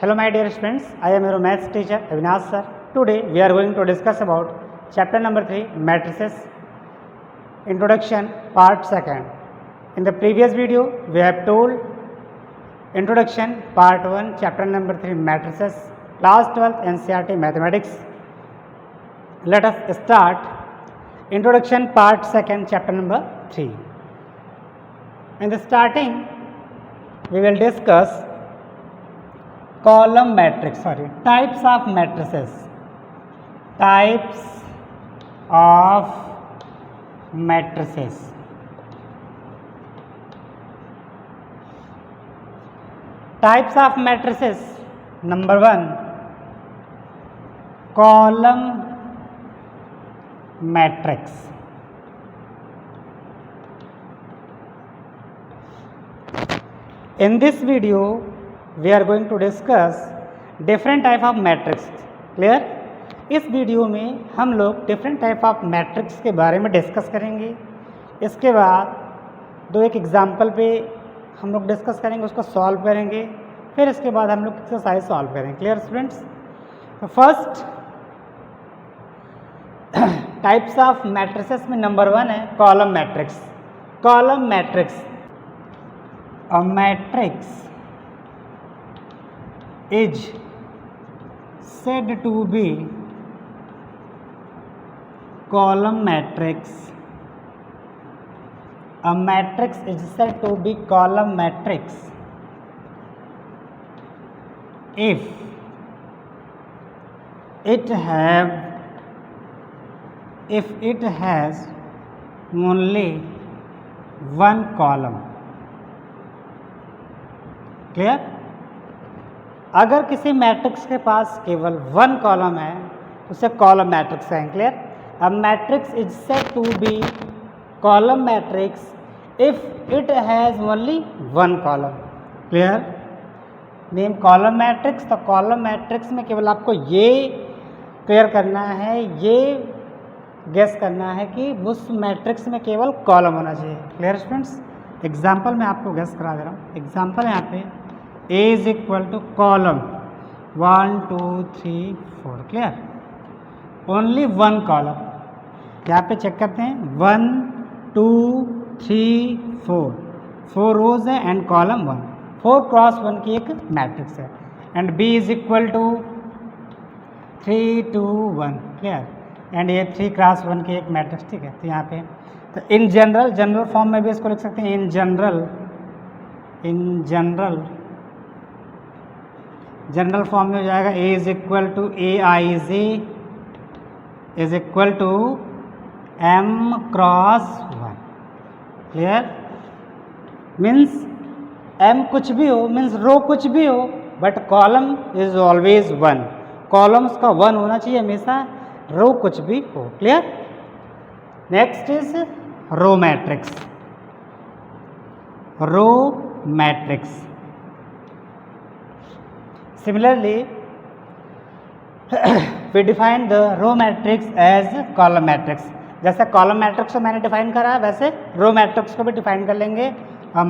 Hello my dear students, I am your maths teacher Avinash sir. Today we are going to discuss about chapter number 3 matrices introduction part 2nd. In the previous video we have told introduction part 1 chapter number 3 matrices class 12th NCERT mathematics. Let us start introduction part 2nd chapter number 3. In the starting we will discuss types of matrices. Types of matrices. Types of matrices. Number 1, column matrix. In this video we are going to discuss different type of matrix. Clear? इस video में हम लोग different type of matrix के बारे में discuss करेंगे. इसके बाद एक एग्जांपल पे हम लोग डिस्कस करेंगे, उसको सॉल्व करेंगे, फिर इसके बाद हम लोग एक्सरसाइज सॉल्व करेंगे. Clear students? तो फर्स्ट टाइप्स ऑफ मैट्रिसेस में नंबर 1 है column matrix. Column matrix, a matrix is said to be column matrix. A matrix is said to be column matrix if it has only one column. Clear? अगर किसी matrix के पास केवल 1 column है उसे column matrix कहेंगे. Clear? A matrix is said to be column matrix if it has only 1 column. Clear? Name column matrix. तो column matrix में केवल आपको ये क्लियर करना है, ये गेस करना है कि उस मैट्रिक्स में केवल कॉलम होना चाहिए. Clear students? एग्जाम्पल मैं आपको गेस करा दे रहा हूँ. एग्जाम्पल यहाँ पे A is equal to column 1 2 3 4. Clear? Only 1 column. यहाँ पे चेक करते हैं 1 2 3 4 रोज है एंड कॉलम 1. 4 क्रॉस 1 की एक मैट्रिक्स है. And B is equal to 3 2 1. Clear? And ये 3 क्रॉस 1 की एक मैट्रिक्स. ठीक है? तो यहाँ पे तो इन जनरल फॉर्म में भी इसको लिख सकते हैं. इन जनरल फॉर्म में हो जाएगा A is equal to AIJ is equal to M cross 1. Clear? Means M कुछ भी हो, मीन्स रो कुछ भी हो, but column is always 1. Columns का 1 होना चाहिए हमेशा, रो कुछ भी हो. Clear? Next is row matrix. Row matrix Similarly, we define the row matrix as column matrix. जैसे column matrix को मैंने डिफाइन करा है वैसे row matrix को भी डिफाइन कर लेंगे. A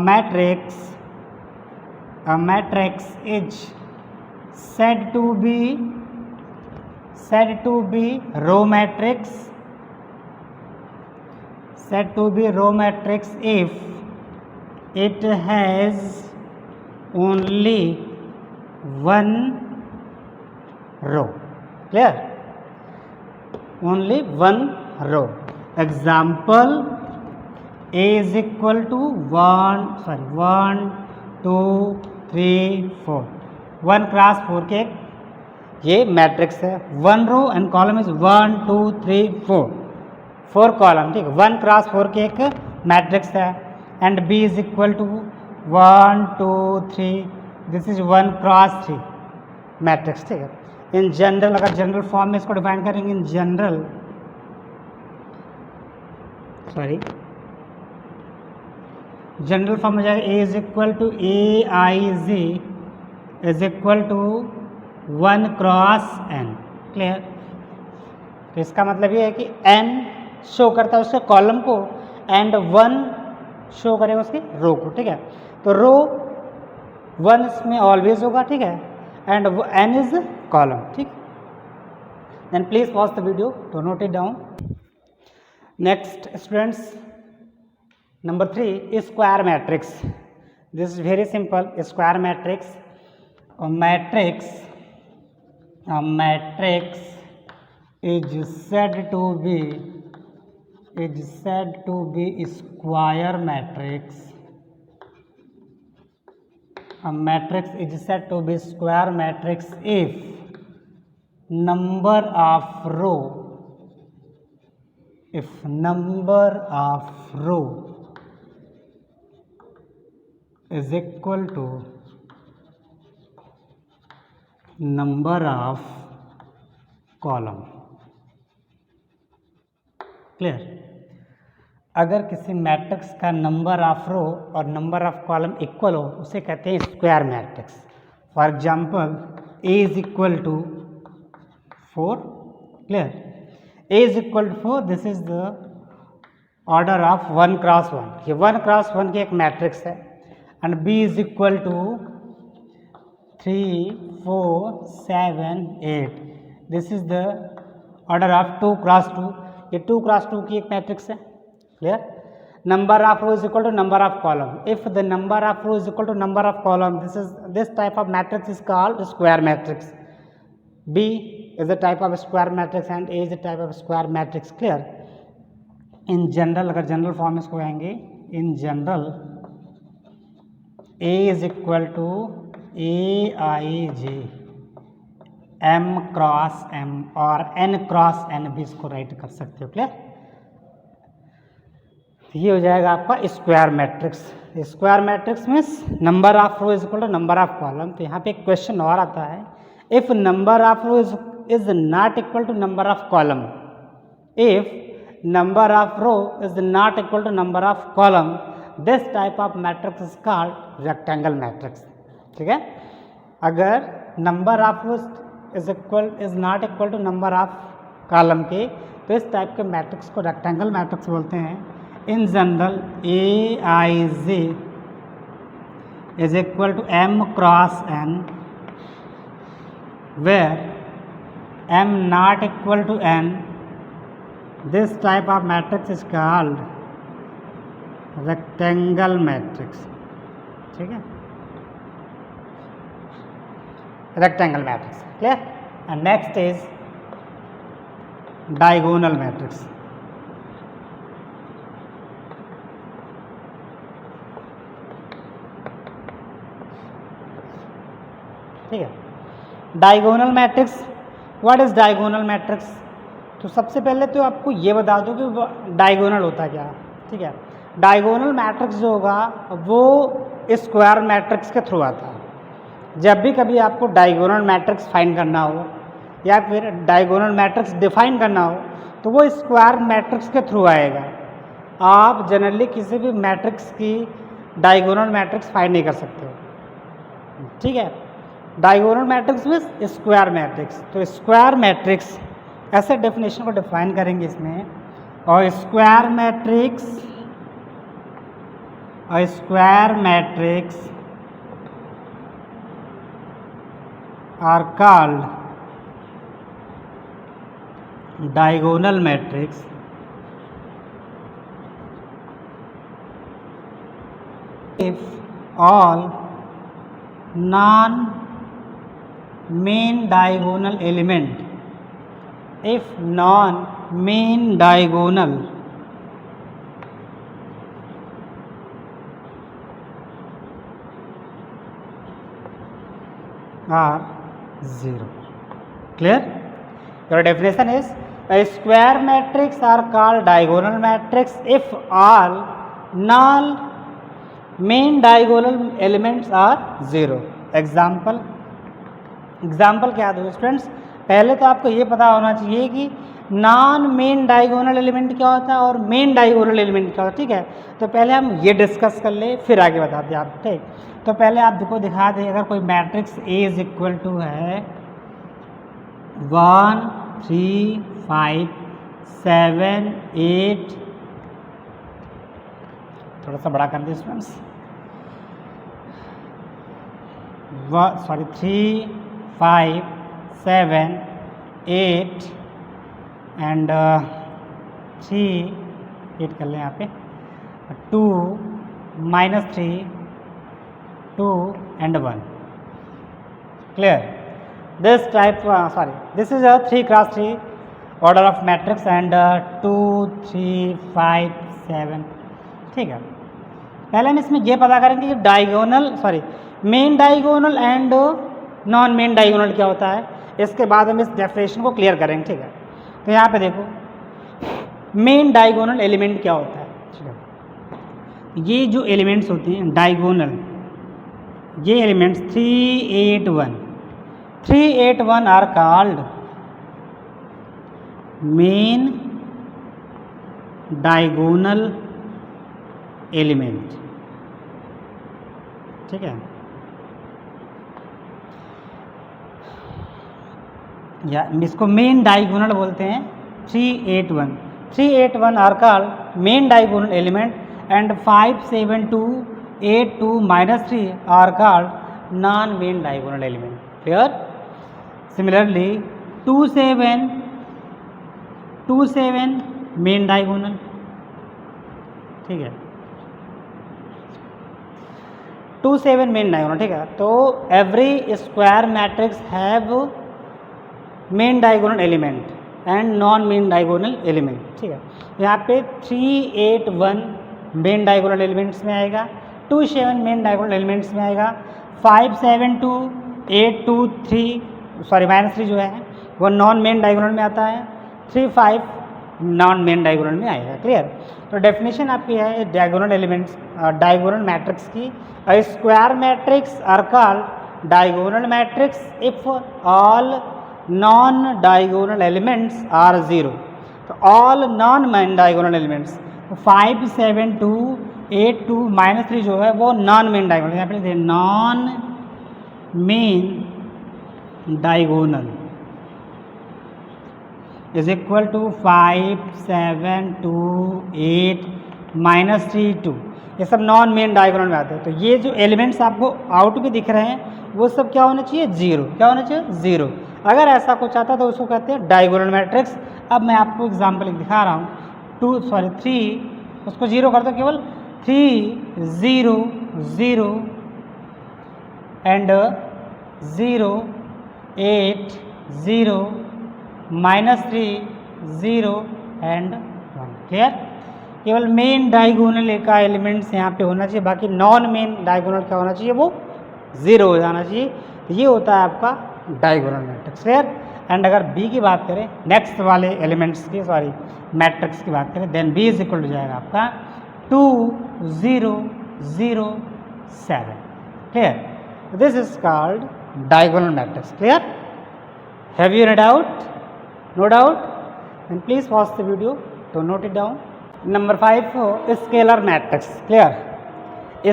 matrix is said to be row matrix. Said to be row matrix if it has only 1 row. Clear? Only 1 row. Example, A is equal to 1 2 3 4. 1 cross 4 के ये matrix है. 1 row and column is 1 2 3 4 column. ठीक है? 1 cross 4 के एक matrix है. And B is equal to 1 2 3. This is 1 cross 3 matrix. ठीक है? इन जनरल अगर जनरल फॉर्म में इसको डिफाइन करेंगे, इन जनरल फॉर्म में जाएगा A is equal to AIJ is equal to 1 cross n. Clear? तो इसका मतलब ये है कि n शो करता है उसके कॉलम को एंड 1 शो करेगा उसकी रो को. ठीक है? तो रो 1 इसमें ऑलवेज होगा. ठीक है? and n is column. ठीक, then please pause the video to note it down. Next students, number 3 is square matrix. This is very simple. A square matrix, a matrix is said to be square matrix. A matrix is said to be square matrix if number of row is equal to number of column. Clear? अगर किसी matrix का number of रो और number of column equal हो उसे कहते हैं square matrix. For example A is equal to 4. Clear? A is equal to 4, this is the order of 1 cross 1. ये 1 cross 1 की एक मैट्रिक्स है. And B is equal to 3, 4, 7, 8. This is the order of 2 cross 2. ये 2 cross 2 की एक matrix है. Clear? Number of row is equal to number of column. If the number of row is equal to number of column, this type of matrix is called square matrix. B is a type of square matrix and A is a type of square matrix. Clear? In general, अगर general form इसको आएंगे, in general A is equal to AIJ M cross M और N cross N भी इसको right कर सकते हो. Clear? ये हो जाएगा आपका square matrix. Square matrix means number of row is equal to number of column. तो यहाँ पे एक क्वेश्चन और आता है, if number of row is not equal to number of column, if number of row is not equal to number of column, this type of matrix is called rectangle matrix. ठीक है? अगर number of row is not equal to number of column के, तो इस type के matrix को rectangle matrix बोलते हैं. In general AIJ is equal to M cross N, where M not equal to N, this type of matrix is called rectangle matrix. ठीक है? Rectangle matrix. Clear? And next is diagonal matrix. ठीक है? Diagonal matrix. What is diagonal matrix? तो सबसे पहले तो आपको ये बता दो कि डायगोनल होता क्या. ठीक है? डायगोनल मैट्रिक्स जो होगा वो स्क्वायर मैट्रिक्स के थ्रू आता है. जब भी कभी आपको डायगोनल मैट्रिक्स फाइंड करना हो या फिर डायगोनल मैट्रिक्स डिफाइन करना हो तो वो स्क्वायर मैट्रिक्स के थ्रू आएगा. आप जनरली किसी भी मैट्रिक्स की डायगोनल मैट्रिक्स फाइंड नहीं कर सकते हो. ठीक है? डायगोनल मैट्रिक्स में स्क्वायर मैट्रिक्स. तो स्क्वायर मैट्रिक्स ऐसे डेफिनेशन को डिफाइन करेंगे इसमें. और square matrix are called diagonal matrix if all non main diagonal element, if non main diagonal are 0. Clear? Your definition is a square matrix are called diagonal matrix if all non main diagonal elements are 0. Example क्या दो students? पहले तो आपको ये पता होना चाहिए कि नॉन मेन डायगोनल एलिमेंट क्या होता है और मेन डायगोनल एलिमेंट क्या होता है. ठीक है? तो पहले हम ये डिस्कस कर ले, फिर आगे बताते हैं आप. ठीक? तो पहले आप देखो दिखा दें, अगर कोई matrix A is equal to है 1, 3, 5, 7, 8, थोड़ा सा बड़ा कर दे स्टूडेंट्स, 3, 5 7 8 एंड 3 8 कर लें यहाँ पे 2 -3 2 and 1 clear. This type this is a 3x3 order of matrix and 2 3 5 7 ठीक है. पहले हम इसमें ये पता करेंगे कि diagonal main diagonal and non main diagonal क्या होता है. इसके बाद हम इस डेफिनेशन को क्लियर करेंगे. ठीक है. तो यहाँ पे देखो मेन डायगोनल एलिमेंट क्या होता है. ठीक है. ये जो एलिमेंट्स होते हैं डायगोनल, ये elements 3 8 1 are called main diagonal element. ठीक है. या इसको मेन डायगोनल बोलते हैं. 3 8 1 are called main diagonal element and 5 7 2 8 2 -3 are called non main diagonal element. Clear. Similarly 2 7 main diagonal. ठीक है. 2 7 मेन डायगोनल. ठीक है. तो every square matrix have main diagonal element and non main diagonal element. ठीक है. यहाँ पे 3 8 1 मेन डायगोनल एलिमेंट्स में आएगा, 2 7 मेन डायगोनल एलिमेंट्स में आएगा, 5 7 2 8 2 3 -3 जो है वो नॉन मेन डायगोनल में आता है, 3 5 नॉन मेन डायगोनल में आएगा. क्लियर. तो डेफिनेशन आपकी है डायगोनल एलिमेंट्स डायगोनल मैट्रिक्स की. Square matrix are called diagonal matrix if all non diagonal elements are 0. तो all non main diagonal elements 5 7 2 8 2 -3 जो है वो नॉन मेन डायगोनल. यहाँ पे non main diagonal is equal to 5 7 2 8 -3 2. ये सब नॉन मेन डायगोनल में आते हैं. तो ये जो एलिमेंट्स आपको आउट भी दिख रहे हैं वो सब क्या होना चाहिए 0. क्या होना चाहिए 0. अगर ऐसा कुछ आता तो उसको कहते हैं डायगोनल मैट्रिक्स. अब मैं आपको एग्जांपल दिखा रहा हूँ. 3 उसको 0 कर दो. केवल 3 0 0 एंड 0 8 0 -3 0 एंड 1. क्लियर. केवल मेन डायगोनल का एलिमेंट्स यहाँ पे होना चाहिए, बाकी नॉन मेन डायगोनल क्या होना चाहिए वो 0 हो जाना चाहिए. ये होता है आपका डायगोनल मैट्रिक्स. क्लियर. एंड अगर बी की बात करें नेक्स्ट वाले एलिमेंट्स की मैट्रिक्स की बात करें then B is equal to जाएगा आपका 2 0 0 7. Clear. This is called diagonal matrix. Clear. Have you any doubt? No doubt? Then please pause the video to note it down. Number 5, scalar matrix. Clear?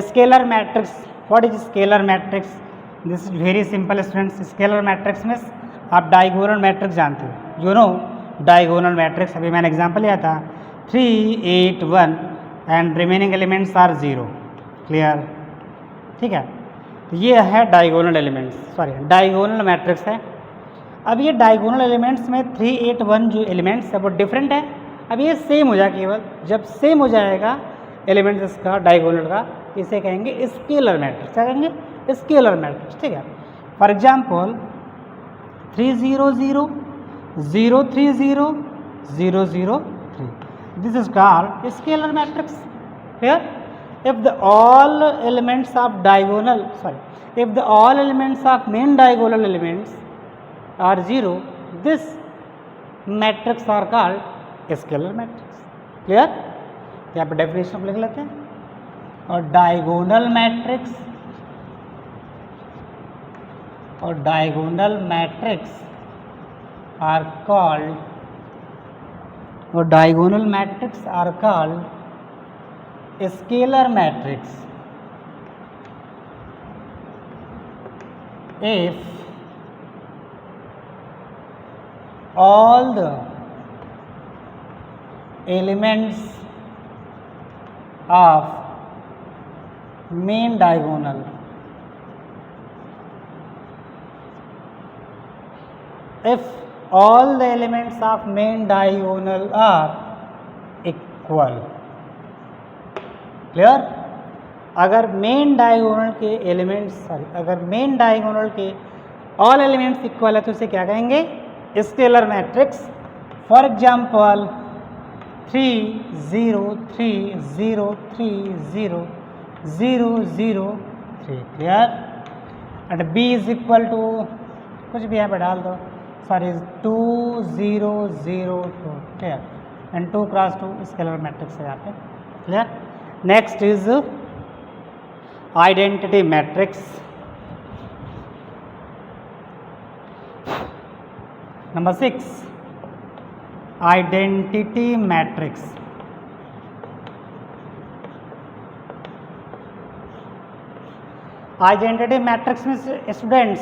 Scalar matrix. What is scalar matrix? This is very simple students. Scalar matrix means आप diagonal matrix जानते हो. You know diagonal matrix. अभी मैंने example लिया था 3 8 1 and remaining elements are 0. Clear. ठीक है. तो ये है डायगोनल एलिमेंट्स डायगोनल मैट्रिक्स है. अब ये डायगोनल एलिमेंट्स में 3 8 1 जो एलिमेंट्स है वो डिफरेंट है. अब ये सेम हो जाएगा. केवल जब सेम हो जाएगा एलिमेंट्स इसका डायगोनल का इसे कहेंगे स्केलर मैट्रिक्स. क्या कहेंगे? Scalar matrix. ठीक है. For example 3 0 0 0 3 0 0 0 3. This is called scalar matrix. Here if the all elements of diagonal if the all elements of main diagonal elements are 0, this matrix are called scalar matrix. Clear? यहाँ पे definition लिख लेते हैं. और diagonal matrix are called scalar matrix if all the elements of main diagonal if all the elements of main diagonal are equal. Clear? अगर main diagonal के elements अगर main diagonal के ऑल एलिमेंट्स इक्वल है तो उसे क्या कहेंगे? Scalar matrix. For example 3 0 3 0 3 0 0 0 3. Clear? And B is equal to कुछ भी यहाँ पे डाल दो, sorry 2 0 0 2. Clear? And 2 cross 2 scalar matrix है यहाँ पे. Clear? Next is identity matrix. Number 6 identity matrix. Identity matrix में स्टूडेंट्स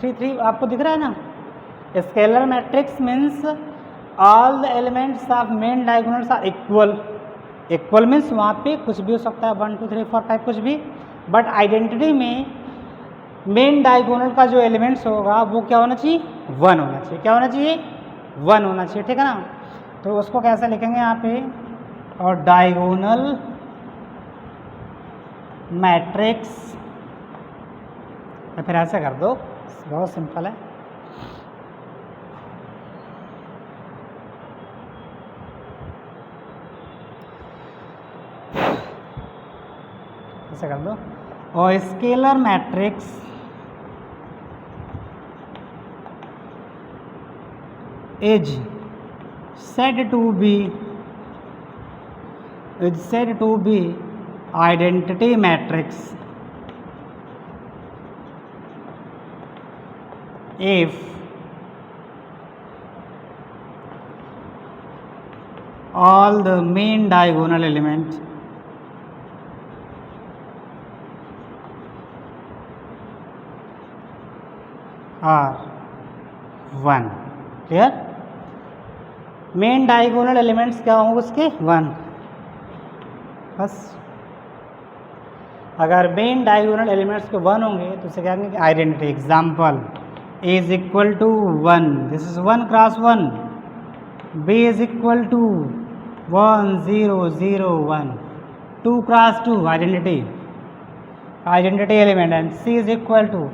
3 3 आपको दिख रहा है ना. Scalar matrix means all the elements of main diagonals are equal. Equal means वहाँ पे कुछ भी हो सकता है, 1 2 3 4 5 कुछ भी. बट आइडेंटिटी में मेन डायगोनल का जो एलिमेंट्स होगा वो क्या होना चाहिए? 1 होना चाहिए. क्या होना चाहिए? 1 होना चाहिए. ठीक है ना. तो उसको कैसे लिखेंगे यहाँ पे? और डायगोनल मैट्रिक्स, या फिर ऐसा कर दो, बहुत सिंपल है. ऐसा कर दो. और scalar matrix is said to be identity matrix if all the main diagonal elements are 1. Clear? Main diagonal elements क्या होंगे उसके? 1. बस. अगर मेन डायगोनल एलिमेंट्स के 1 होंगे तो उसे क्या कहेंगे? Identity. Example A is equal to 1, this is 1 cross 1. B is equal to 1 0 0 1. 2 cross 2 identity element. And C is equal to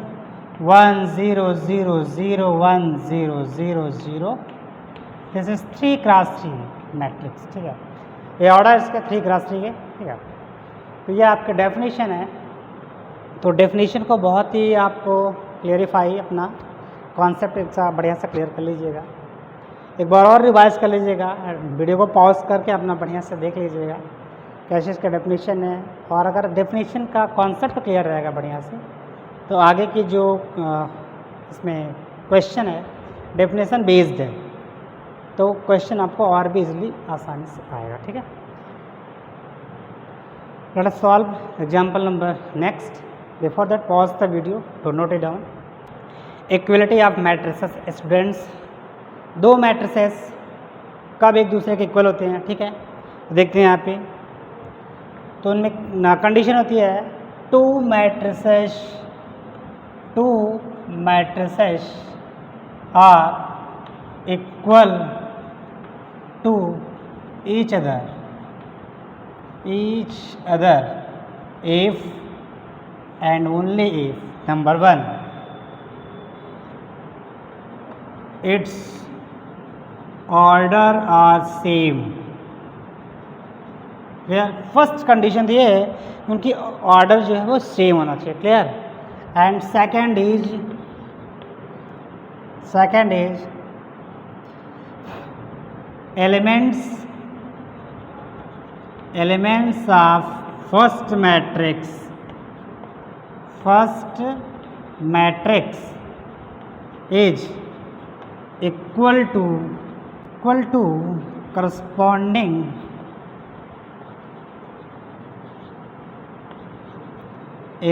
1 0 0 0 1 0 0 0. This is 3 cross 3 matrix. ठीक है? ये ऑर्डर इसका 3 क्रॉस 3 है. ठीक है? तो ये आपके डेफिनेशन है. तो डेफिनेशन को बहुत ही आपको क्लियरिफाई अपना कॉन्सेप्ट एक सा बढ़िया से क्लियर कर लीजिएगा. एक बार और रिवाइज कर लीजिएगा. वीडियो को पॉज करके अपना बढ़िया से देख लीजिएगा कैसे इसका डेफिनेशन है. और अगर डेफिनेशन का कॉन्सेप्ट क्लियर रहेगा बढ़िया से तो आगे की जो इसमें क्वेश्चन है डेफिनेशन बेस्ड है तो क्वेश्चन आपको और भी इजीली आसानी से आएगा. ठीक है? Let us solve example number next. Before that pause the video to note it down. Equality of matrices. Students, 2 matrices कब एक दूसरे के इक्वल होते हैं? ठीक है? देखते हैं यहाँ पे. तो उनमें कंडीशन होती है 2 matrices are equal to each other if and only if number 1 its order are same. Clear? First condition ये है उनकी ऑर्डर जो है वो सेम होना चाहिए. Clear? And second is elements of first matrix is equal to corresponding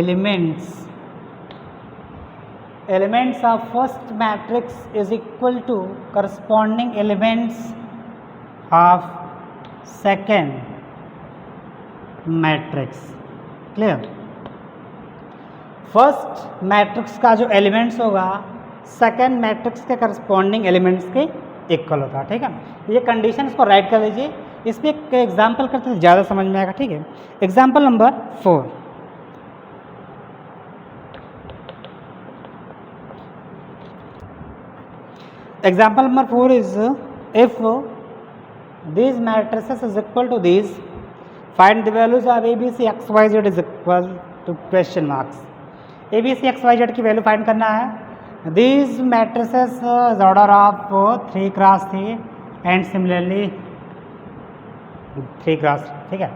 elements of first matrix is equal to corresponding elements of second matrix. Clear? First matrix का जो एलिमेंट्स होगा सेकेंड मैट्रिक्स के corresponding elements के equal होता है, ठीक है। ये कंडीशन इसको राइट कर लीजिए। इस पर एक एग्जाम्पल करते हैं, ज़्यादा समझ में आएगा, ठीक है। Example number 4, example number 4 is if these matrices is equal to these, find the values of ABC XYZ is equal to question marks। ABC XYZ की वैल्यू फाइंड करना है। these matrices is order of 3 cross 3 and similarly 3 cross, ठीक है।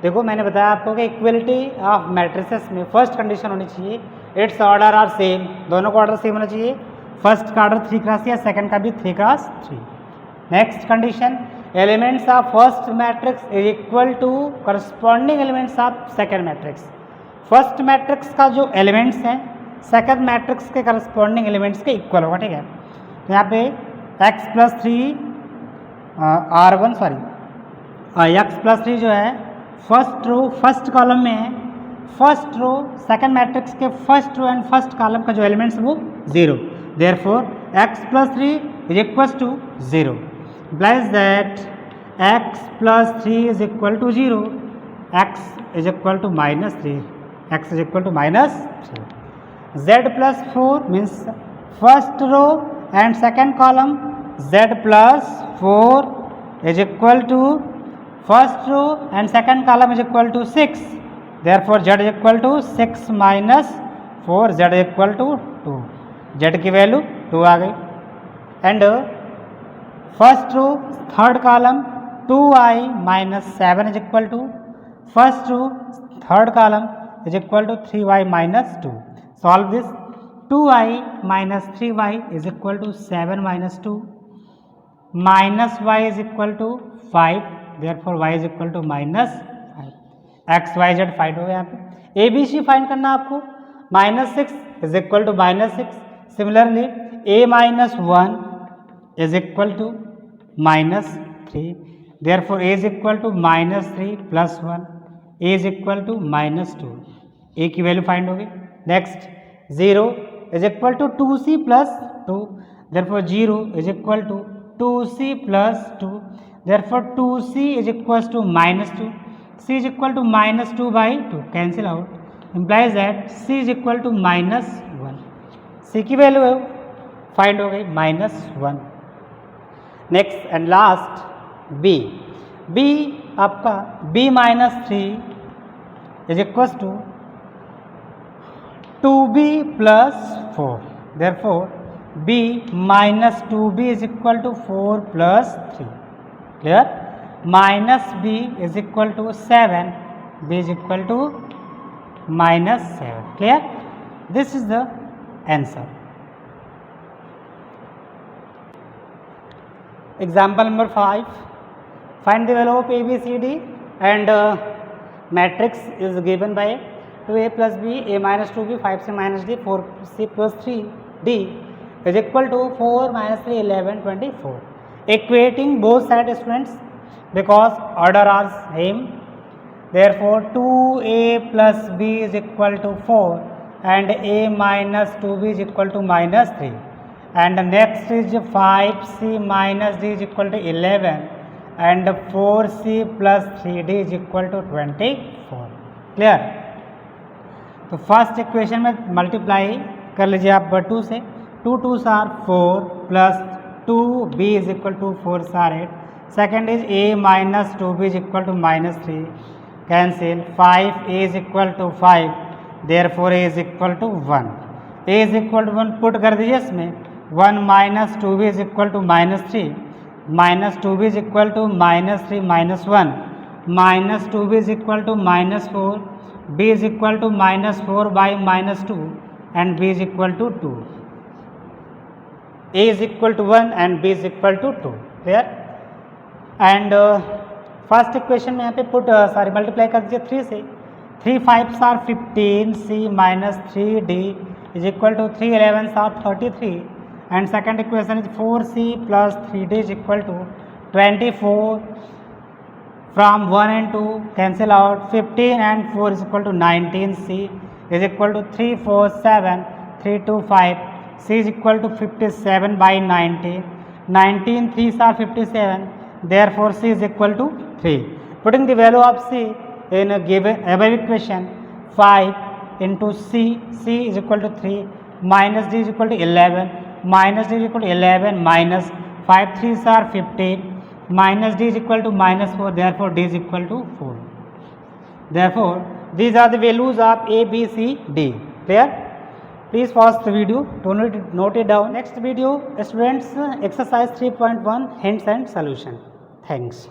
देखो मैंने बताया आपको कि इक्वलिटी ऑफ मैट्रिसेस में फर्स्ट कंडीशन होनी चाहिए इट्स ऑर्डर आर सेम, दोनों का ऑर्डर सेम होना चाहिए। फर्स्ट का ऑर्डर 3 क्रॉस या सेकंड का भी 3 cross 3। Next condition elements of first matrix is equal to corresponding elements of second matrix. First matrix का जो एलिमेंट्स हैं सेकंड मैट्रिक्स के करस्पॉन्डिंग एलिमेंट्स के इक्वल होगा, ठीक है। तो यहाँ पे x plus 3 R1 sorry x plus 3 जो है फर्स्ट रो फर्स्ट कॉलम में है। फर्स्ट रो सेकंड मैट्रिक्स के first row and first column का जो एलिमेंट्स वो 0, therefore x plus 3 is equals to 0, implies that x plus 3 is equal to 0, x is equal to minus 3, x is equal to minus 3। z plus 4 means first row and second column, z plus 4 is equal to first row and second column is equal to 6, therefore z is equal to 6 minus 4, z is equal to 2, z की value 2 आ गई। And first row third column 2i minus 7 is equal to first row third column is equal to 3y minus 2। Solve this, 2i minus 3y is equal to 7 minus 2 minus y is equal to 5, therefore y is equal to minus 5। X y z find हो गया। यहाँ पे ABC find करना आपको। -6 is equal to -6, similarly a minus 1 is equal to -3, therefore a is equal to -3 plus 1, a is equal to -2, a की value find होगी। Next 0 is equal to 2c plus 2, therefore 0 is equal to 2c plus 2, therefore 2c is equals to -2, c is equal to -2 by 2, cancel out, implies that c is equal to -1, c की value find हो गई -1। Next and last b आपका b minus 3 is equal to 2b plus 4, therefore b minus 2b is equal to 4 plus 3, clear. Minus b is equal to 7, b is equal to -7, clear. This is the answer. Example number 5, find the value of a b c d and matrix is given by 2a plus b, a minus 2b, 5c minus d, 4c plus 3d is equal to 4 minus 3, 11, 24. Equating both sides students because order are same, therefore 2a plus b is equal to 4 and a minus 2b is equal to -3, and next is 5c minus d is equal to 11 and 4c plus 3d is equal to 24, clear. तो first equation में multiply कर लीजिए आप 2 से, 2 2s are 4 plus 2b is equal to 4s are 8, second is a minus 2b is equal to -3, cancel, 5a is equal to 5, therefore a is equal to 1, a is equal to 1 put कर दीजिए इसमें, 1 minus 2b is equal to -3, minus 2b is equal to -3 minus 1, minus 2b is equal to -4, b is equal to -4 by -2 and b is equal to 2, a is equal to 1 and b is equal to 2, clear। And first equation में यहाँ पे put multiply कर दीजिए 3 से, 3 5s are 15, c minus 3d is equal to 3 11s are 33, and second equation is 4c plus 3d is equal to 24, from 1 and 2 cancel out, 15 and 4 is equal to 19, c is equal to 3 4 7, 3 2 5, C is equal to 57 by 19. 19 3s are 57. Therefore, C is equal to 3. Putting the value of C in a given above equation, 5 into C, C is equal to 3, minus D is equal to 11, minus D is equal to 11, minus 5 3s are 15, minus D is equal to minus 4, therefore D is equal to 4. Therefore, these are the values of A, B, C, D. Clear? Please pause the video to note it down. Next video, students, exercise 3.1, hints and solution. Thanks.